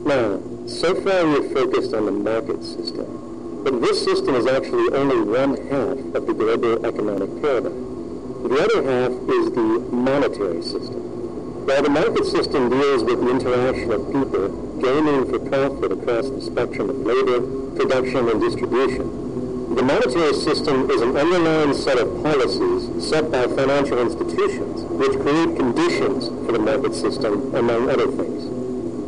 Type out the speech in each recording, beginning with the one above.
Now, so far we have focused on the market system, but this system is actually only one half of the global economic paradigm. The other half is the monetary system. While the market system deals with the interaction of people gaining for profit across the spectrum of labor, production, and distribution, the monetary system is an underlying set of policies set by financial institutions which create conditions for the market system, among other things.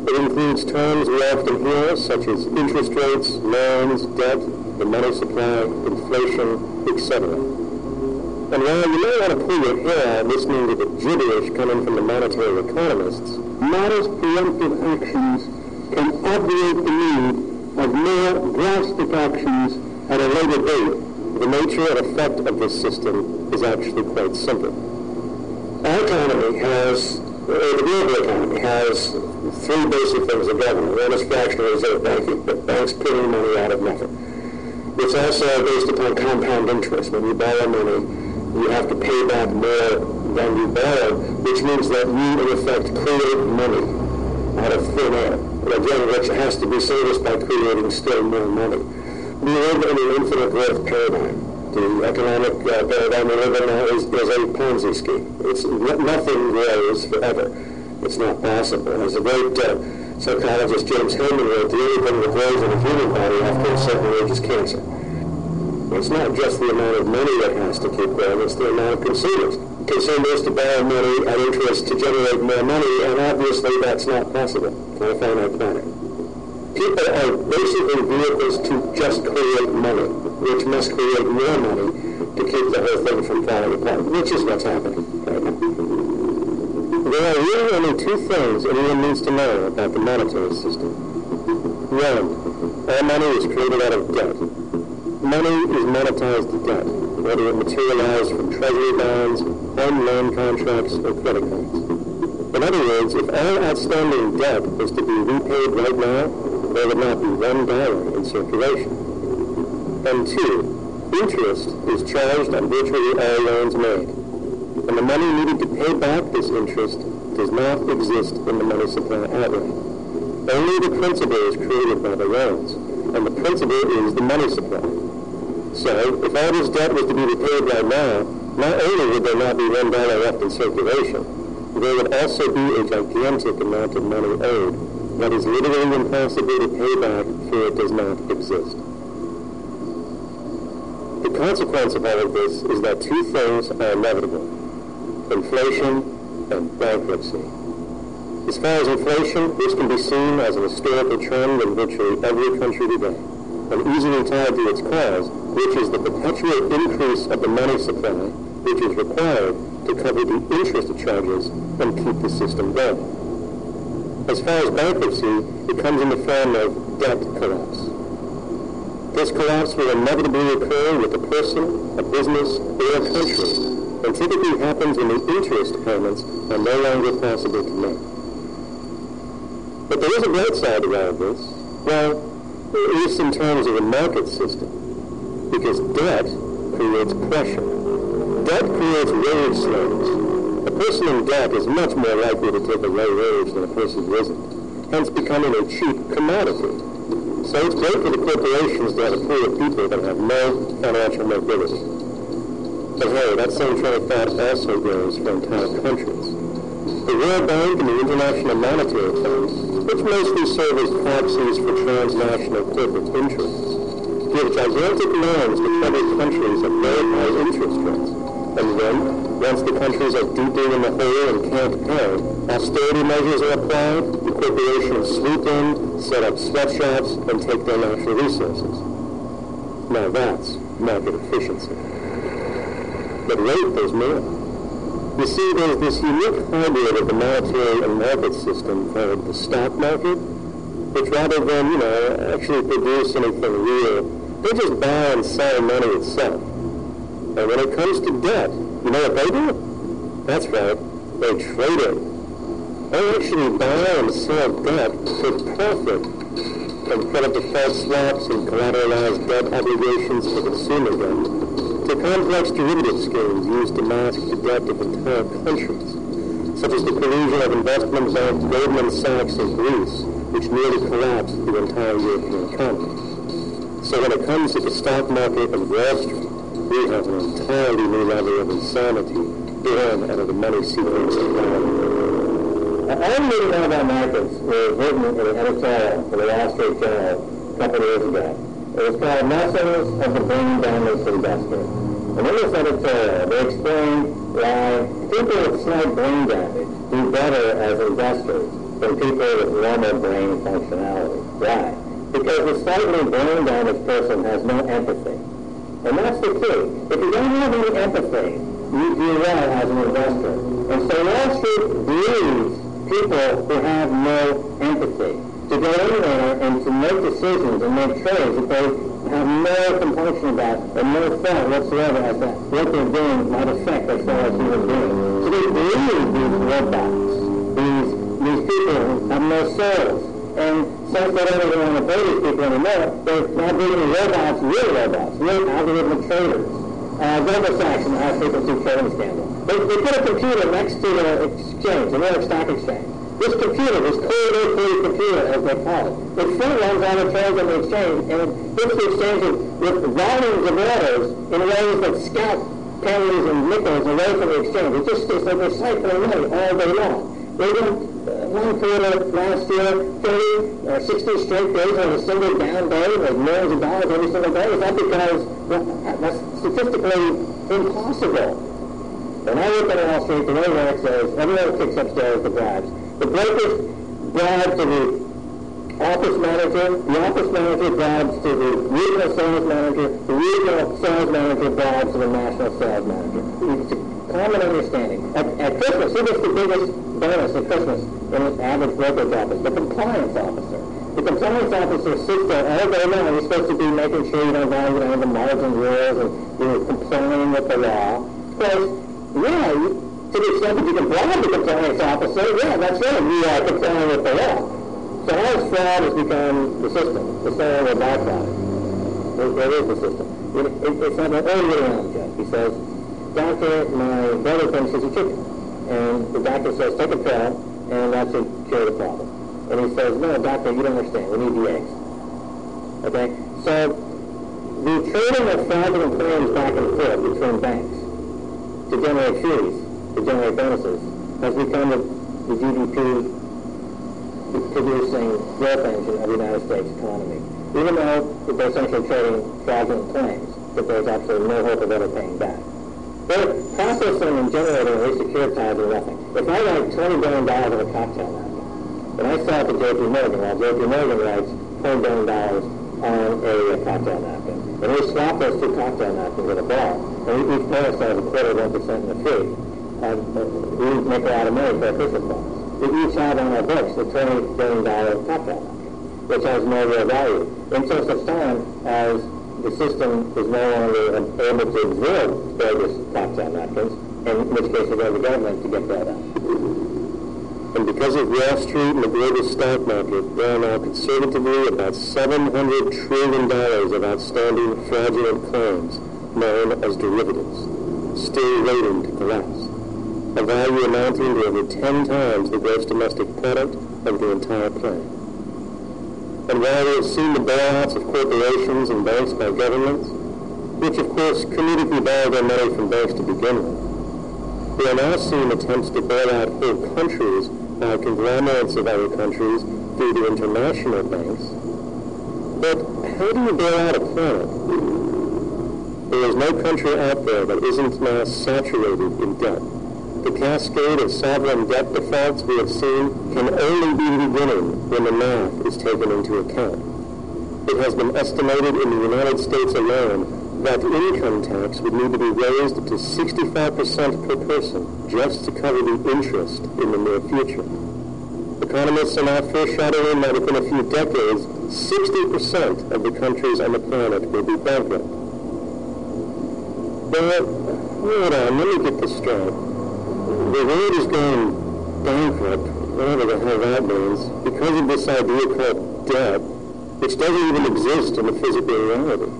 It includes terms we often hear, such as interest rates, loans, debt, the money supply, inflation, etc. And while you may want to pull your hair out listening to the gibberish coming from the monetary economists, modest preemptive actions can obviate the need of more drastic actions at a later date. The nature and effect of this system is actually quite simple. Our economy has, the global economy has three basic things of government. One is fractional reserve banking, but banks printing money out of nothing. It's also based upon compound interest. When you borrow money, you have to pay back more than you borrowed, which means that you, in effect, create money out of thin air. But again, which has to be serviced by creating still more money. We live in an infinite growth paradigm. The economic paradigm we live in now is a Ponzi scheme. Nothing grows forever. It's not possible. As the great psychologist James Hillman wrote, the only thing that grows in the human body after a certain age is cancer. It's not just the amount of money that has to keep growing, it's the amount of consumers. Consumers to borrow money at interest to generate more money, and obviously that's not possible on a finite planet. People are basically vehicles to just create money, which must create more money to keep the whole thing from falling apart, which is what's happening right now. There are really only two things anyone needs to know about the monetary system. One, all money is created out of debt. Money is monetized debt, whether it materialized from treasury bonds, home loan contracts, or credit cards. In other words, if all outstanding debt was to be repaid right now, there would not be $1 in circulation. And two, interest is charged on virtually all loans made. And the money needed to pay back this interest does not exist in the money supply outright. Only the principal is created by the loans, and the principal is the money supply. So, if all this debt was to be repaid right now, not only would there not be $1 left in circulation, there would also be a gigantic amount of money owed that is literally impossible to pay back, for it does not exist. The consequence of all of this is that two things are inevitable: inflation and bankruptcy. As far as inflation, this can be seen as an historical trend in virtually every country today, and easily tied to its cause, which is the perpetual increase of the money supply, which is required to cover the interest charges and keep the system going. As far as bankruptcy, it comes in the form of debt collapse. This collapse will inevitably occur with a person, a business, or a country, and typically happens when the interest payments are no longer possible to make. But there is a bright side to all of this. Well, at least in terms of the market system, because debt creates pressure. Debt creates wage slaves. A person in debt is much more likely to take a low wage than a person who isn't, hence becoming a cheap commodity. So it's great for the corporations to have a pool of people that have no financial mobility. But hey, that same train of thought also goes for entire countries. The World Bank and the International Monetary Fund, which mostly serve as proxies for transnational corporate interests, give gigantic loans to cover countries at very high interest rates. And then, once the countries are deeply in the hole and can't pay, austerity measures are applied, the corporations swoop in, set up sweatshops, and take their natural resources. Now that's market efficiency. But wait, there's more. You see, there's this unique hybrid of the monetary and market system called the stock market, which rather than, actually produce anything real, they just buy and sell money itself. And when it comes to debt, you know what they do? That's right, they trade it. They actually buy and sell debt for profit, from credit default swaps and collateralized debt obligations for consumer debt, to complex derivative schemes used to mask the debt of entire countries, such as the collusion of investment bank Goldman Sachs in Greece which nearly collapsed the entire European economy. So when it comes to the stock market and Wall Street, we have an entirely new level of insanity born out of the money-seeking society. I really know about markets was written in an editorial for the Wall Street Journal a couple of years ago. It was called Lessons of the Brain Damaged Investor. And in this editorial, they explained why people with slight brain damage do better as investors than people with normal brain functionality. Why? Because the slightly brain damaged person has no empathy. And that's the key. If you don't have any empathy, you do well as an investor. And so Wall Street breeds people who have no empathy to go in there and to make decisions and make trades that they have no compunction about and no thought whatsoever as to what they're doing might affect their fellow human beings. So they breed these robots, these people who have no souls. And since they don't even want to pay these people anymore, they're now breeding real algorithmic traders. Goldman Sachs and the high-frequency trading scandal. They put a computer next to the exchange, the New York Stock Exchange. This computer, this cold computer, as they call it, it front runs all the trades on the exchange, and it hits the exchange with volumes of orders in ways that scalp pennies and nickels away from the exchange. It's like they're cycling money all day long. They went one quarter last year, 30 or 60 straight days on a single down day, like millions of dollars every single day. Is that because that's statistically impossible? When I look at Wall Street, the way it works is everyone kicks upstairs the bribes. The brokers bribe to the office manager bribes to the regional sales manager, the regional sales manager bribes to the national sales manager. It's a common understanding. At Christmas, who gets the biggest bonus at Christmas in an average brokerage office? The compliance officer. The compliance officer sits there all day long. He's supposed to be making sure you don't violate the margin rules and you're complying with the law. Because, to the extent that you can bribe the compliance officer, that's right, you are complying with the law. So as fraud has become the system, it's no longer a byproduct. It is the system. It's not an early joke. He says, "Doctor, my brother thinks he's a chicken." And the doctor says, "Take a pill, and that should cure the problem." And he says, "No, doctor, you don't understand. We need the eggs." Okay? So the trading of fraudulent claims back and forth between banks to generate fees, to generate bonuses, has become the GDP producing growth engine of the United States economy. Even though they're essentially trading fraudulent claims that there's absolutely no hope of ever paying back. They're processing and generating and re-securitizing nothing. If I write $20 billion on a cocktail napkin, and I sell it to J.P. Morgan, while J.P. Morgan writes $20 billion on a cocktail napkin, and we swap those two cocktail napkins at a bar, and we each pay ourselves a quarter of 1% in a fee, we make a lot of money for our Christmas bonus. We each have on our books the $20 billion cocktail napkin, which has no real value, until such time as the system is no longer able to absorb bogus cocktail napkins, in which case we go to the government to get that out. And because of Wall Street and the global stock market, there are now conservatively about $700 trillion of outstanding fraudulent claims known as derivatives, still waiting to collapse, a value amounting to over 10 times the gross domestic product of the entire planet. And while we have seen the bailouts of corporations and banks by governments, which of course couldn't borrow their money from banks to begin with, we are now seeing attempts to bail out whole countries by conglomerates of other countries through the international banks. But how do you bail out a planet? There is no country out there that isn't now saturated in debt. The cascade of sovereign debt defaults we have seen can only be beginning when the math is taken into account. It has been estimated in the United States alone that income tax would need to be raised to 65% per person just to cover the interest in the near future. Economists are now foreshadowing that within a few decades, 60% of the countries on the planet will be bankrupt. But, hold on, let me get this straight. The world is going bankrupt, whatever the hell that means, because of this idea called debt, which doesn't even exist in the physical reality.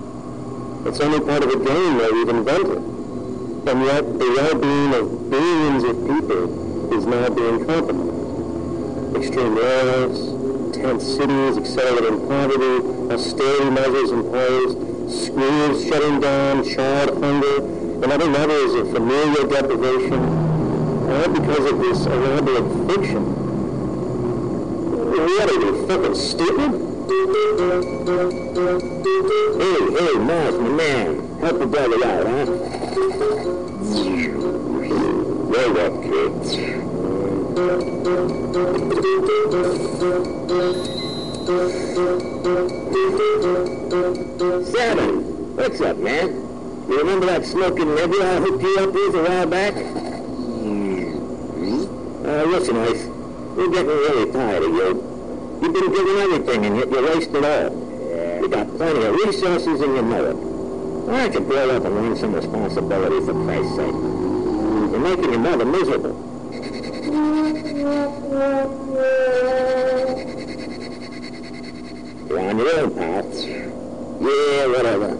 It's only part of a game that we've invented. And yet, the well-being of billions of people is now being compromised. Extreme layoffs, tent cities, accelerating poverty, austerity measures imposed, schools shutting down, child hunger, and other levels of familial deprivation, all because of this elaborate fiction. What are you, fucking stupid? Hey, Mars, my man, help the brother out, huh? Roll up, kids. Seven, what's up, man? You remember that smoking nebula I hooked you up with a while back? Listen, Ice, we're getting really tired of you. You've been giving everything and yet you waste it all. You got plenty of resources and you know it. Why don't you blow up and learn some responsibility for Christ's sake? You're making your mother miserable. You're on your own, pal. Yeah, whatever.